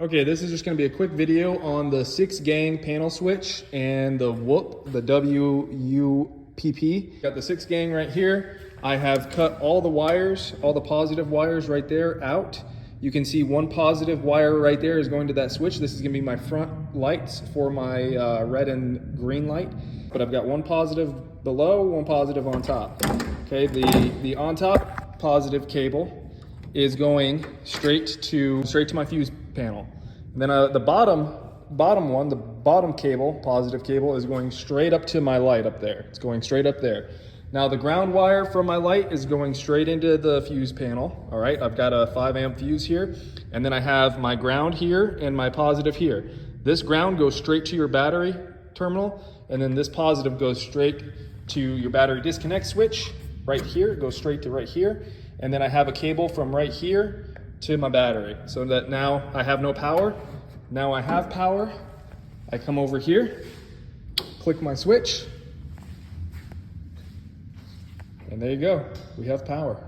Okay, this is just gonna be a quick video on the 6-gang panel switch and the WUPP, the WUPP. Got the 6-gang right here. I have cut all the wires, all the positive wires right there out. You can see one positive wire right there is going to that switch. This is gonna be my front lights for my red and green light. But I've got one positive below, one positive on top. Okay, the on top positive cable is going straight to my fuse panel. And then the bottom one, the bottom cable, positive cable, is going straight up to my light up there. It's going straight up there. Now the ground wire from my light is going straight into the fuse panel. All right, I've got a 5-amp fuse here, and then I have my ground here and my positive here. This ground goes straight to your battery terminal, and then this positive goes straight to your battery disconnect switch right here. It goes straight to right here. And then I have a cable from right here to my battery, so that now I have no power. Now I have power. I come over here, click my switch, and there you go. We have power.